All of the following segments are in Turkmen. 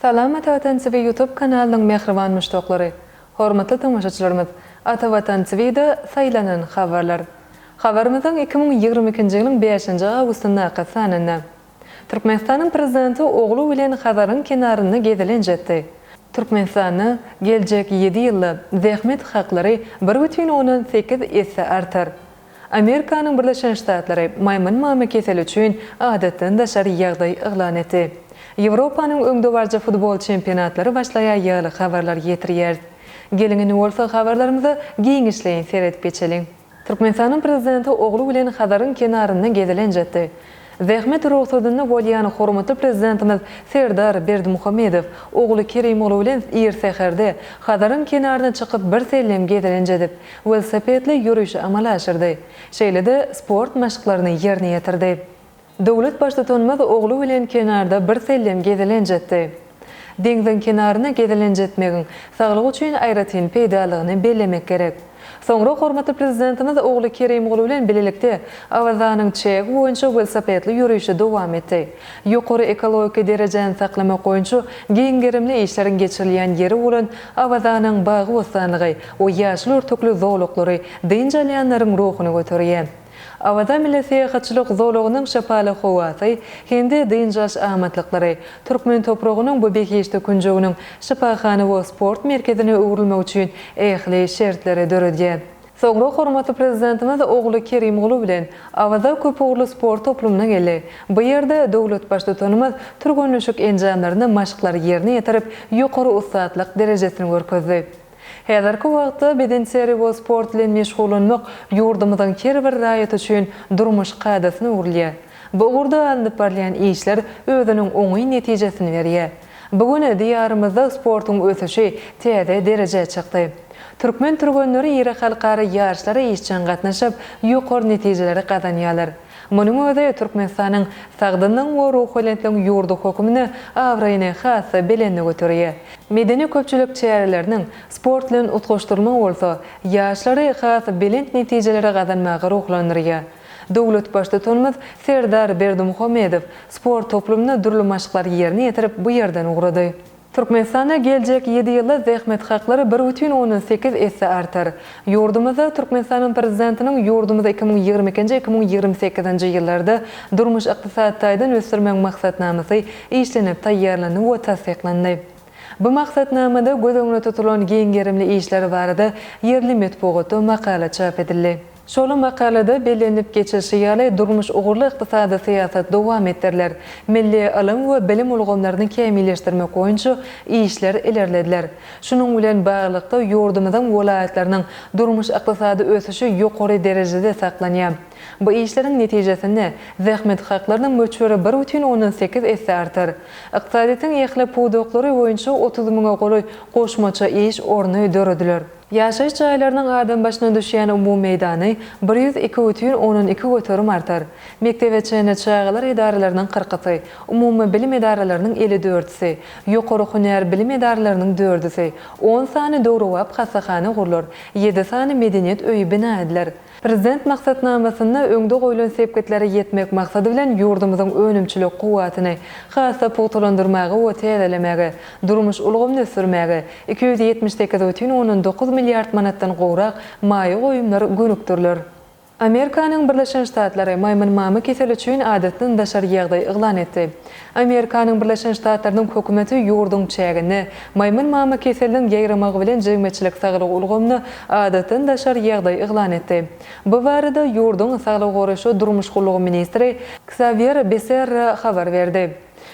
Salam Ata Vatan TV YouTube kanalının mehriban müştaqlary. Hormatly tamaşaçylarymyz, Ata Vatan TV'de saylanan habarlar. Habarymyzyň 2022-nji ýylyň 5-nji awgustynda gasanynda. Türkmenistanyň prezidenti ogly bilen Hazaryň kenaryny gezilen jetdi. Türkmenistany geljek 7 ýylda zähmet haklary 1,18 esse artar. Amerikanyň Birleşen Ştatlary maýmyn mamleketi üçin adatdan daşary ýagdaý eglan etdi. Ýewropanyň öňde barja futbol çempionatlary başlaýan ýaly habarlar ýetirýär. Gelingini bolsa habarlarymyzy giňişleýin seredip geçelim. Türkmenistanyň prezidenti ogly bilen Hazaryň kenaryny gezilen jetdi. Zähmet ruhsatyny bolýan hormatly prezidentimiz Serdar Berdimuhammedow ogly Kerimoğlu bilen ýer seherde Hazaryň kenaryna çykyp bir sellem gezilen jedip, velosipedli ýürüýüş amala aşyrdy. Şeýle-de sport maşyklaryny ýerine ýetirdi. Dowlat başlygyny ogly bilen kenarda bir sellem gezilen jetdi. Deňziň kenaryna gezilen jetmegiň saglyk üçin aýratyn peýdalygyny bellemek gerek. Soňra hormatly prezidentimiz ogly Kerimoğlu bilen bilelikde awazanyň çegi boýunça velosipedli ýürüýüşe dowam etdi. Ýokary ekologik derejeni saklamak boýunça giňgerimli işleriň geçirilýän ýeri bolan awazanyň bagy bostanlygy, o ýaşly örtükli zowluklary dynjalýanlaryň ruhuny göterýär. Awada milli seýahatçylyk zowlugynyň şapaly howasy, hindi dynjaş amatlykları, Türkmen topragynyň bu beýişde künjeginiň şapahany we sport merkezine öwrülmek üçin ähli şertleri döredýär. Soňra hormatly prezidentimiz ogly Kerimoğlu bilen awada köp ugurly sport toplumuna geldi. Bu ýerde dowlat başlygyny türgünlüşik enjamlaryny maşyklary ýerine ýetirip ýokary ustadlyk derejesini görkezdi. Häzirki wagtda bedenseri we sport bilen meşgulanmak ýurdumyzyň her bir raýaty üçin durmuş gadasyny urlýar. Bu ugurda alınıp barýan işler özüniň oňy netijesini berýär. Bugun diýarymyzda sportyň ösüşi täze derejeye çykdy. Türkmen türgünleri ýere halkary ýarşlara işçen gatnaşyp ýokary netijeleri gazanýarlar. Munyň özi Türkmenistanyň sagdynyň we ruhulentliň ýurdu hökümini awraýyny has belenni göterýär. Medeni köpçülik çäreleriniň sport bilen utgaşdyrma bolsa, ýaşlary has belent netijeleri gazanmagy ruhlandyrýar. Dowlat başlygyny Serdar Berdimuhammedow sport toplumuna durly maşyklar ýerine ýetirip bu ýerden ugrady. Türkmenistanda geljek 7 ýylda zähmet haklary 1,18 esse artar. Ýurdumyzda Türkmenistanyň prezidentiniň ýurdumyzda 2022-2028 ýyllarda durmuş ykdysadydan ösürmek maksatnamasy işlenip taýýarlanyp we tasdiklandy. Bu maksatnamada göz öňüne tutulan giňgerimli işler barada ýerli medeniýet makala çap edildi. Şol makalada bellenip geçişi ýaly durmuş ugurly ykdysady syýasat dowam etdirler. Milli alim we bilim ulgamlaryny kämilleşdirmek boýunça işler ilerlediler. Şunuň bilen baglykda ýurdumyzyň welaýatlarynyň durmuş ykdysady ösüşi ýokary derejede saklanýar. Bu işleriň netijesinde zähmet haklarynyň möçberi 1,18 esse artar. Ykdysadyň ýehle pudoklary boýunça 30 000 goly goşmaça iş orny dörediler. Ýaşaýyş jaýlarynyň adam başyna düşýän umumy meýdany 102,12 göterim artar. Mektebeçene çağlar idaralarynyň 40-sy, umumy bilim idaralarynyň 54-si, ýokary hünär bilim idaralarynyň 4-si, 10 sany dowrowap hasahany gurlar, 7 sany medeniýet öýi bina ediler. Prezident maksatnamasyna öňde goýulan sebketleri ýetmek maksady bilen ýurdumyzyň önümçilik guwatyny hassa putulandyrmagy we täzelemegi, durmuş ulgamny sürmegi, 278,9 milliard manatdan gowrak maýy goýumlar gönükdirler. Amerikanyň Birleşen Ştatlary maýmyn mamy keseli üçin adatdan daşary ýagdaý eglan etdi. Amerikanyň Birleşen Ştatlarynyň hökümeti ýurduň çägini maýmyn mamy keseliniň ýaýramagy bilen jegmeçilik saglyk ulgamyny adatdan daşary ýagdaý eglan etdi. Bu barada ýurduň saglyk goraşy durmuş gullugy ministri Xavier Becerra habar berdi.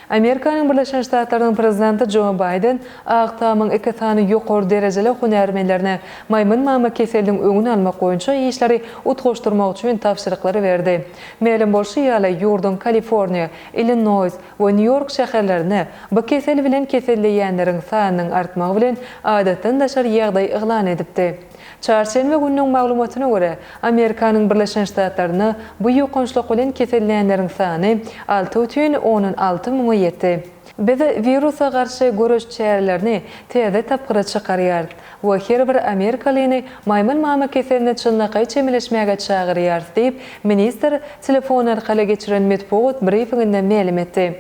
Amerikanyň Birleşen Ştatlarynyň prezidenti Joe Biden agtamyň iki sany ýokary derejeli hünärmenlerine maýmyn mamy keseliniň öňüni almak boýunça işleri utgaşdyrmak üçin tapşyryklary berdi. Meýlem bolşy ýaly ýurdun Kaliforniýa, Illinois we New York şäherlerine bu kesel bilen keselleýänleriň sanynyň artmagy bilen adatdan daşary ýagdaý eglan edipdi. Çarşembe günüň maglumatyna görä, Amerikanyň Birleşen Ştatlaryna bu ýokançlyk bilen keselleýänleriň sany 6,16 000 ýetdi. Biz virusa garşy görüş çärelerini täze tapgyra çykarýar we her bir Amerikalyny maýmyn mamy keseline çynlaky çemeleşmäge çagyrýar diýip minister telefon arkaly geçiren medeniýet briefinginde ma'lum etdi.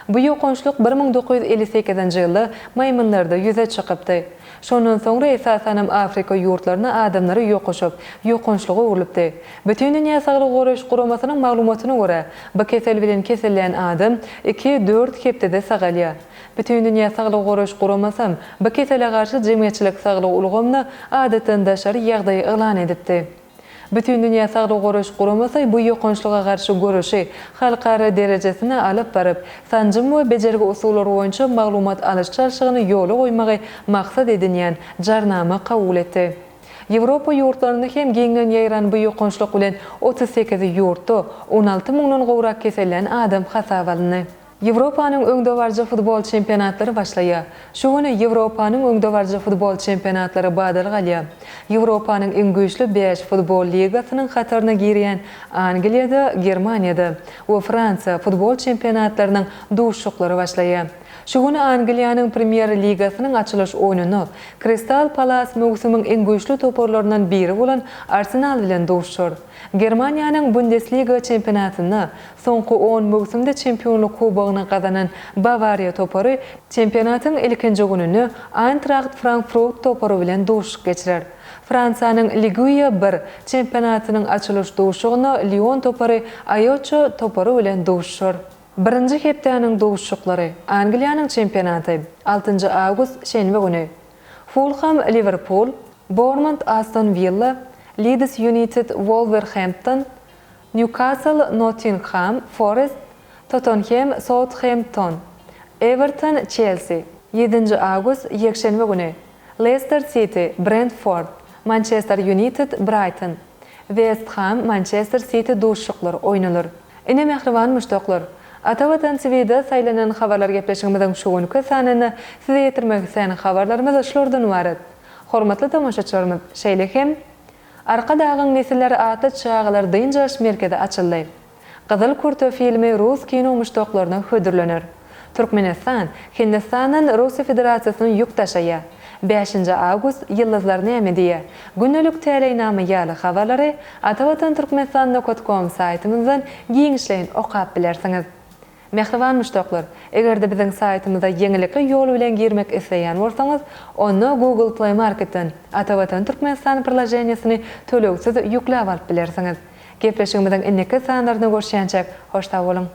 Bu ýokançlyk 1958-nji ýylda maýmunlarda ýüze çykypdy. Şondan soňra esasanam Afrika ýurtlaryna adamlary ýokaşyp, ýokançlygy urulypdy. Bütün dünýä saglyk goraş guramasynyň maglumatyna görä, bu kesel bilen kesellen adam 2-4 hepdede sagalýar. Bütün dünýä saglyk goraş guramasam, bu kesele garşy jemgyýetçilik saglyk ulgamyny adatdan daşary ýagdaý elan edipdi. Bütün dünýä saglyk goraş guramasy bu ýokançlyga garşy görüşi halkara derejesine alyp baryp, sanjym we bejergi usullary boýunça maglumat alyş çalşygyny ýola goýmagy maksat edinýän jarnama kabul etdi. Ýewropa ýurtlarynda hem geňden ýaýran bu ýokançlyk bilen 38 ýurtda 16 000 gowrak kesellen adam hasap alyndy. Ýewropanyň öňdewarjy futbol çempionatlary başlaýar. Şu güni Ýewropanyň öňdewarjy futbol çempionatlary badal galýar. Ýewropanyň iň güýçli 5 futbol ligasynyň hataryna girýän Angliýada, Germaniýada we Fransiýa futbol çempionatlarynyň duşuklary başlaýar. Şu güni Angliýanyň Premier Ligasynyň açylyş oýnuny Crystal Palace mögsümiň iň güýçli toparlaryndan biri bolan Arsenal bilen duşur. Germaniýanyň Bundesliga çempionatyny soňky 10 mögsümde çempionluk kubogyny gazanan Bavariya topary çempionatyň ilkinji gününi Eintracht Frankfurt topary bilen duşuk geçirer. Fransiýanyň Ligue 1 çempionatynyň açylyş duşugyny Lyon topary Ayocho topary bilen duşur. Birinji hepdeniň duşuklary Angliýanyň çempionaty 6 awgust şenbe güni. Fulham Liverpool, Bournemouth Aston Villa, Leeds United Wolverhampton, Newcastle Nottingham Forest, Tottenham Southampton, Everton Chelsea. 7 awgust ýekşenbe güni. Leicester City Brentford, Manchester United Brighton, West Ham Manchester City duşuklary oýnalar. Ine mehriban müştaklar, Atawatan TV'de saýlanan habarlar gepleşigimizden şu günkü sanyny size ýetirmek isleýän habarlarymyz şulardan ibaret. Hormatly tamaşaçylarymyz, şeýle hem arka dağın nesilleri atı çağılar dıyıncaş merkede açıldı. Qızıl Kurtu filmi Rus kino müştoklarına hödürlenir. Türkmenistan, Hindistan'ın Rusya Federasyasının yüktaşıya. 5 awgust Yıldızlar Näme günlük teleýnamy ýaly habarlary atawatan.turkmenistan.com saytymyzdan giňişleýin okap bilersiňiz. Mehriban müştoklar, egerde biziň saytymyza ýeňilikli ýol bilen girmek isleýän bolsaňyz, onu Google Play Marketden Atawatan Turkmenistan prilajeniyasini töleksiz ýükläp alyp bilersiňiz. Gepleşigimizden inneki sanlaryna görüşýänçek hoşta bolun.